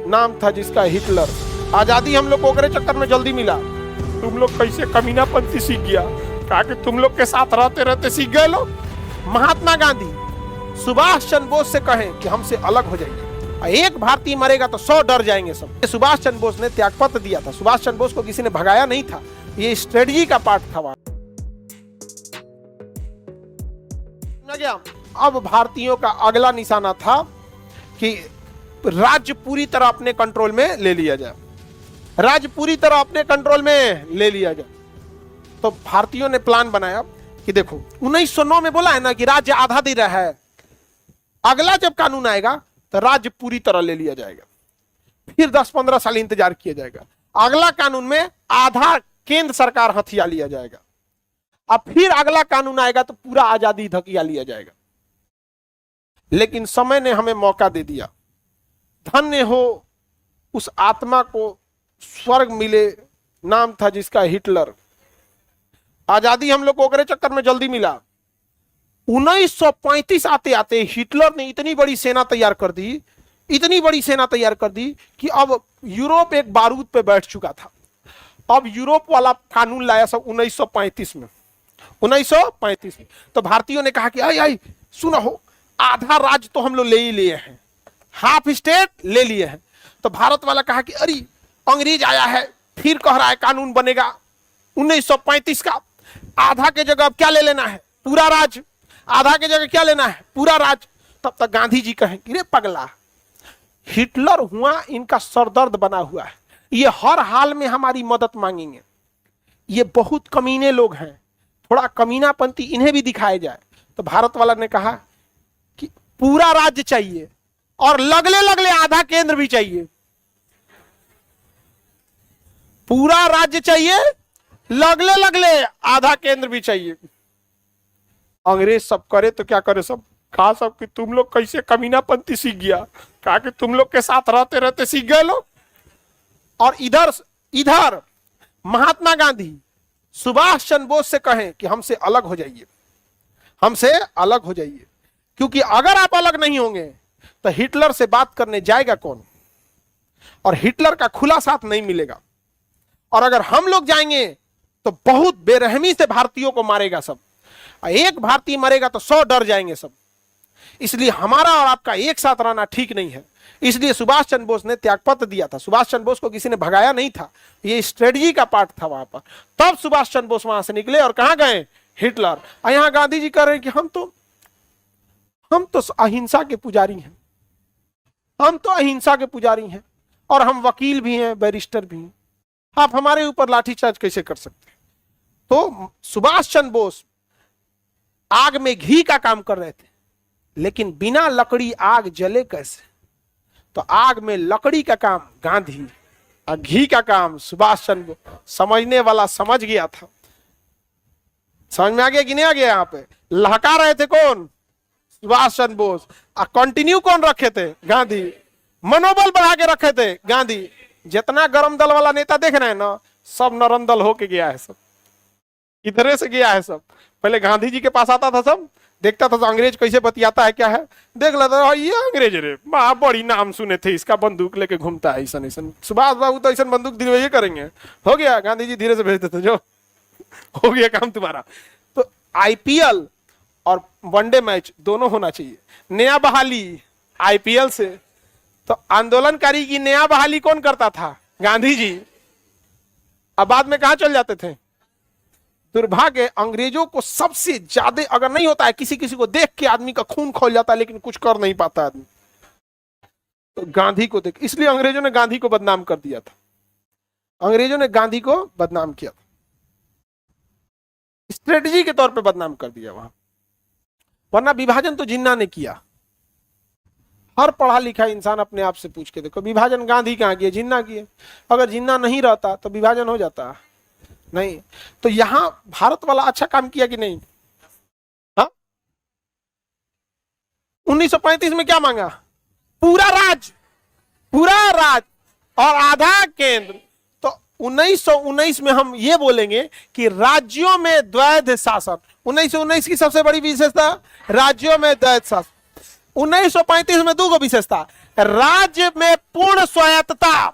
नाम था जिसका हिटलर। आजादी हम लोग को ओकरे चक्कर में जल्दी मिला। तुम लोग कैसे कमीनापंथी सीख गया, कहा कि तुम लोग के साथ रहते रहते सीख गए लोग। महात्मा गांधी सुभाष चंद्र बोस से कहें कि हमसे अलग हो जाइए, एक भारतीय मरेगा तो 100 डर जाएंगे सब। सुभाष चंद्र बोस ने त्यागपत्र दिया था। सुभाष चंद्र बोस को किसी ने भगाया नहीं था, ये स्ट्रेटजी का पार्ट था। अब भारतीयों का अगला निशाना था कि राज्य पूरी तरह अपने कंट्रोल में ले लिया जाए, राज्य पूरी तरह अपने कंट्रोल में ले लिया जाए। तो भारतीयों ने प्लान बनाया कि देखो 1909 में बोला है ना कि राज्य आधा दे रहा है, अगला जब कानून आएगा तो राज्य पूरी तरह ले लिया जाएगा। फिर 10-15 साल इंतजार किया जाएगा, अगला कानून में आधा केंद्र सरकार हथिया लिया जाएगा। अब फिर अगला कानून आएगा तो पूरा आजादी धकिया लिया जाएगा। लेकिन समय ने हमें मौका दे दिया। धन्य हो उस आत्मा को स्वर्ग मिले, नाम था जिसका हिटलर। आजादी हम लोग को ओकरे चक्कर में जल्दी मिला। 1935 आते आते हिटलर ने इतनी बड़ी सेना तैयार कर दी, इतनी बड़ी सेना तैयार कर दी कि अब यूरोप एक बारूद पे बैठ चुका था। अब यूरोप वाला कानून लाया सब 1935 में। 1935 में तो भारतीयों ने कहा कि आई सुनो हो, आधा राज्य तो हम लोग ले ही लिए हैं, हाफ स्टेट ले लिए हैं। तो भारत वाला कहा कि अरे अंग्रेज आया है, फिर कह रहा है कानून बनेगा 1935 का, आधा के जगह अब क्या ले लेना है, पूरा राज्य। आधा के जगह क्या लेना है, पूरा राज्य। तब तक गांधी जी कहें कि रे पगला, हिटलर हुआ इनका सरदर्द बना हुआ है, ये हर हाल में हमारी मदद मांगेंगे, ये बहुत कमीने लोग हैं, थोड़ा कमीनापंथी इन्हें भी दिखाया जाए। तो भारत वाला ने कहा कि पूरा राज्य चाहिए और लगले लगले आधा केंद्र भी चाहिए, पूरा राज्य चाहिए, लगले लगले आधा केंद्र भी चाहिए। अंग्रेज सब करे तो क्या करे, सब कहा सब कि तुम लोग कैसे कमीनापंथी सीख गया, कहा कि तुम लोग के साथ रहते रहते सीख गए लोग। और इधर महात्मा गांधी सुभाष चंद्र बोस से कहें कि हमसे अलग हो जाइए, हमसे अलग हो जाइए, क्योंकि अगर आप अलग नहीं होंगे तो हिटलर से बात करने जाएगा कौन, और हिटलर का खुला साथ नहीं मिलेगा। और अगर हम लोग जाएंगे तो बहुत बेरहमी से भारतीयों को मारेगा सब, एक भारतीय मरेगा तो 100 डर जाएंगे सब। इसलिए हमारा और आपका एक साथ रहना ठीक नहीं है। इसलिए सुभाष चंद्र बोस ने त्यागपत्र दिया था। सुभाष चंद्र बोस को किसी ने भगाया नहीं था, ये स्ट्रेटजी का पार्ट था वहां पर। तब सुभाष चंद्र बोस वहां से निकले और कहां गए, हिटलर। और यहां गांधी जी कह रहे हैं कि हम तो अहिंसा के पुजारी हैं, हम तो अहिंसा के पुजारी हैं, और हम वकील भी हैं, बैरिस्टर भी हैं, आप हमारे ऊपर लाठीचार्ज कैसे कर सकते हैं। तो सुभाष चंद्र बोस आग में घी का काम कर रहे थे, लेकिन बिना लकड़ी आग जले कैसे। तो आग में लकड़ी का काम गांधी और घी का काम सुभाष चंद्र बोस। समझने वाला समझ गया था। समझ में आ गया कि नहीं आ गया। यहाँ पे लहका रहे थे कौन, सुभाष चंद्र बोस, और कंटिन्यू कौन रखे थे, गांधी। मनोबल बढ़ा के रखे थे गांधी। जितना गरम दल वाला नेता देख रहे हैं ना, सब नरम दल होके गया है, सब इधरे से गया है सब। पहले गांधी जी के पास आता था, सब देखता था तो अंग्रेज कैसे बतियाता है, क्या है, देख लेता था, ये अंग्रेज रे, बड़ी नाम सुने थे इसका, बंदूक लेके घूमता है ऐसा ऐसा। सुभाष बाबू तो ऐसा बंदूक दिलवाइए करेंगे, हो गया। गांधी जी धीरे से भेजते थे, जो हो गया काम तुम्हारा। तो आईपीएल और वनडे मैच दोनों होना चाहिए। नया बहाली आईपीएल से, तो आंदोलनकारी की नया बहाली कौन करता था, गांधी जी। अब बाद में कहां चल जाते थे। दुर्भाग्य, अंग्रेजों को सबसे ज्यादा अगर नहीं होता है, किसी किसी को देख के आदमी का खून खौल जाता है, लेकिन कुछ कर नहीं पाता आदमी। तो गांधी को देख, इसलिए अंग्रेजों ने गांधी को बदनाम कर दिया था। अंग्रेजों ने गांधी को बदनाम किया था, स्ट्रेटजी के तौर पे बदनाम कर दिया वहां। वरना विभाजन तो जिन्ना ने किया। हर पढ़ा लिखा इंसान अपने आप से पूछ के देखो, विभाजन गांधी कहां किए, जिन्ना किए। अगर जिन्ना नहीं रहता तो विभाजन हो जाता नहीं। तो यहां भारत वाला अच्छा काम किया कि नहीं। हाँ, 1935 में क्या मांगा, पूरा राज्य और आधा केंद्र। तो 1919 में हम ये बोलेंगे कि राज्यों में द्वैध शासन। 1919 की सबसे बड़ी विशेषता, राज्यों में द्वैध शासन। 1935 में दो विशेषता, राज्य में पूर्ण स्वायत्तता,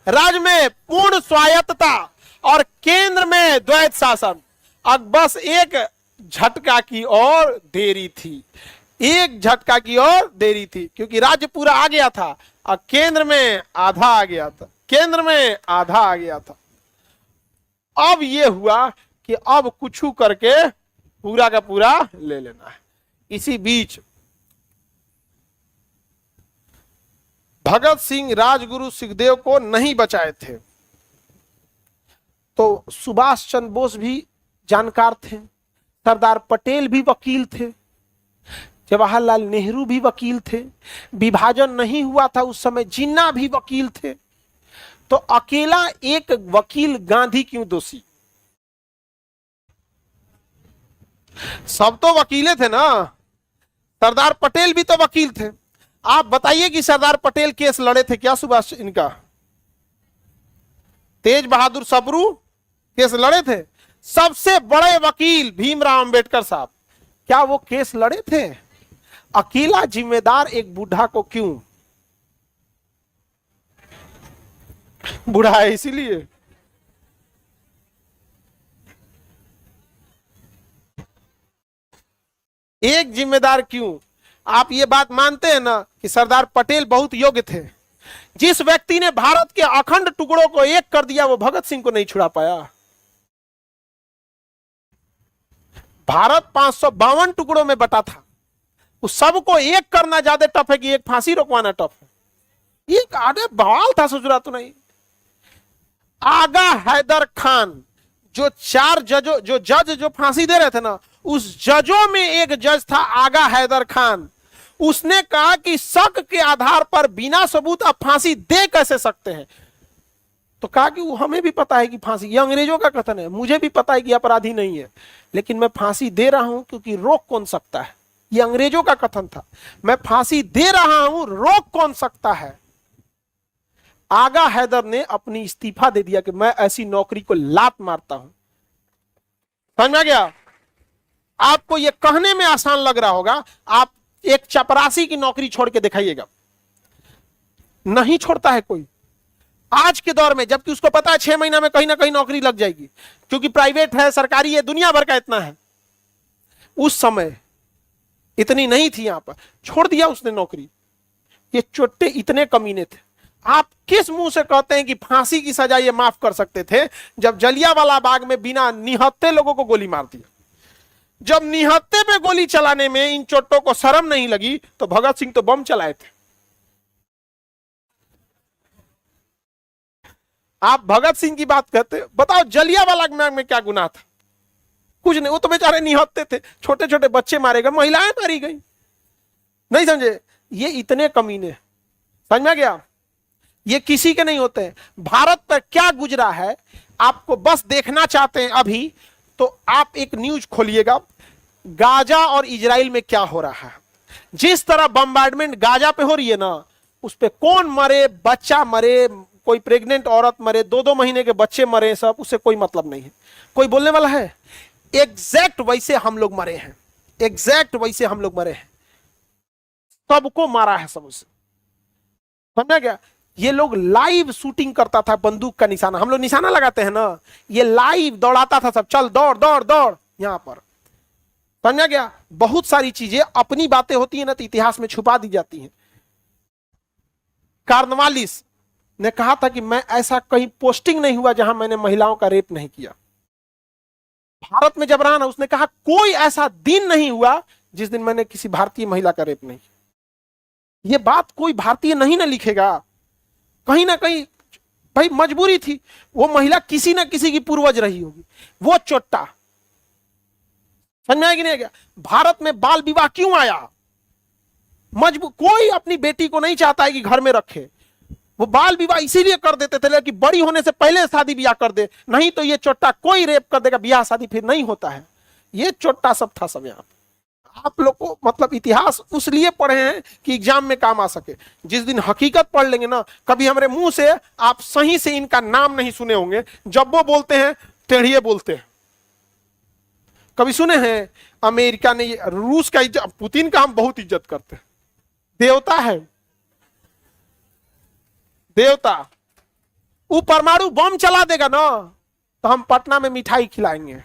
राज्य में पूर्ण स्वायत्तता और केंद्र में द्वैत शासन। अब बस एक झटका की ओर देरी थी, एक झटका की ओर देरी थी, क्योंकि राज्य पूरा आ गया था और केंद्र में आधा आ गया था, केंद्र में आधा आ गया था। अब यह हुआ कि अब कुछ करके पूरा का पूरा ले लेना है। इसी बीच भगत सिंह राजगुरु सुखदेव को नहीं बचाए थे तो सुभाष चंद्र बोस भी जानकार थे, सरदार पटेल भी वकील थे, जवाहरलाल नेहरू भी वकील थे, विभाजन नहीं हुआ था उस समय, जिन्ना भी वकील थे। तो अकेला एक वकील गांधी क्यों दोषी? सब तो वकीले थे ना, सरदार पटेल भी तो वकील थे। आप बताइए कि सरदार पटेल केस लड़े थे क्या सुभाष, इनका तेज बहादुर सप्रू केस लड़े थे? सबसे बड़े वकील भीमराव अंबेडकर साहब, क्या वो केस लड़े थे? अकेला जिम्मेदार एक बूढ़ा को क्यों? बूढ़ा है इसीलिए। एक जिम्मेदार क्यों? आप ये बात मानते हैं ना कि सरदार पटेल बहुत योग्य थे? जिस व्यक्ति ने भारत के अखंड टुकड़ों को एक कर दिया वो भगत सिंह को नहीं छुड़ा पाया। भारत 552 टुकड़ों में बटा था, उस सबको एक करना ज्यादा टफ है कि एक फांसी रोकवाना टफ है। एक आधे बवाल था, सोच रहा तो नहीं। आगा हैदर खान जो चार जजों जो फांसी दे रहे थे ना, उस जजों में एक जज था आगा हैदर खान। उसने कहा कि शक के आधार पर बिना सबूत आप फांसी दे कैसे सकते हैं? तो कहा कि वो हमें भी पता है कि फांसी, ये अंग्रेजों का कथन है, मुझे भी पता है कि अपराधी नहीं है, लेकिन मैं फांसी दे रहा हूं क्योंकि रोक कौन सकता है। ये अंग्रेजों का कथन था, मैं फांसी दे रहा हूं, रोक कौन सकता है। आगा हैदर ने अपनी इस्तीफा दे दिया कि मैं ऐसी नौकरी को लात मारता हूं। समझ में आ गया? आपको यह कहने में आसान लग रहा होगा, आप एक चपरासी की नौकरी छोड़ के दिखाइएगा, नहीं छोड़ता है कोई आज के दौर में, जबकि उसको पता है 6 महीना में कहीं ना कहीं नौकरी लग जाएगी, क्योंकि प्राइवेट है, सरकारी है, दुनिया भर का इतना है। उस समय इतनी नहीं थी, यहां पर छोड़ दिया उसने नौकरी। ये चोट्टे इतने कमीने थे। आप किस मुंह से कहते हैं कि फांसी की सजा ये माफ कर सकते थे, जब जलियांवाला बाग में बिना निहत्थे लोगों को गोली मार दिया? जब निहत्थे पे गोली चलाने में इन चोट्टों को शर्म नहीं लगी तो भगत सिंह तो बम चलाए थे। आप भगत सिंह की बात करते, बताओ जलियांवाला बाग में क्या गुनाह था? कुछ नहीं, वो तो बेचारे निहत्थे थे, छोटे छोटे बच्चे मारे गए, महिलाएं मारी गई। नहीं समझे? ये इतने कमीने, समझ में गया? ये किसी के नहीं होते हैं। भारत पर क्या गुजरा है आपको बस देखना चाहते हैं अभी, तो आप एक न्यूज खोलिएगा, गाजा और इजराइल में क्या हो रहा है। जिस तरह बम्बार्डमेंट गाजा पे हो रही है ना, उस पे कौन मरे, बच्चा मरे, कोई प्रेग्नेंट औरत मरे, 2-2 महीने के बच्चे मरे, सब, उससे कोई मतलब नहीं है। कोई बोलने वाला है? एग्जैक्ट वैसे हम लोग मरे हैं, एग्जैक्ट वैसे हम लोग मरे हैं, सबको मारा है सब उसे। समझा क्या? ये लोग लाइव शूटिंग करता था, बंदूक का निशाना, हम लोग निशाना लगाते हैं ना, ये लाइव दौड़ाता था सब, चल दौड़ दौड़ दौड़ यहां पर। समझा गया? बहुत सारी चीजें, अपनी बातें होती है ना तो इतिहास में छुपा दी जाती हैं। कार्नवालिस ने कहा था कि मैं ऐसा कहीं पोस्टिंग नहीं हुआ जहां मैंने महिलाओं का रेप नहीं किया। भारत में जब रहा ना, उसने कहा कोई ऐसा दिन नहीं हुआ जिस दिन मैंने किसी भारतीय महिला का रेप नहीं किया। यह बात कोई भारतीय नहीं ना लिखेगा, कहीं ना कहीं भाई मजबूरी थी, वो महिला किसी ना किसी की पूर्वज रही होगी, वो चोट्टा। समझ में आया कि नहीं गया? भारत में बाल विवाह क्यों आया? कोई अपनी बेटी को नहीं चाहता है कि घर में रखे, वो बाल विवाह इसीलिए कर देते थे कि बड़ी होने से पहले शादी ब्याह कर दे, नहीं तो ये चोट्टा कोई रेप कर देगा, ब्याह शादी फिर नहीं होता है। ये चोट्टा सब था सब। यहाँ आप लोग को मतलब इतिहास उसलिए पढ़े हैं कि एग्जाम में काम आ सके। जिस दिन हकीकत पढ़ लेंगे ना, कभी हमारे मुंह से आप सही से इनका नाम नहीं सुने होंगे। जब वो बोलते हैं टेढ़िए बोलते हैं। कभी सुने हैं अमेरिका ने, रूस का इज्जत, पुतिन का हम बहुत इज्जत करते हैं, देवता है, देवता, वो परमाणु बम चला देगा ना तो हम पटना में मिठाई खिलाएंगे।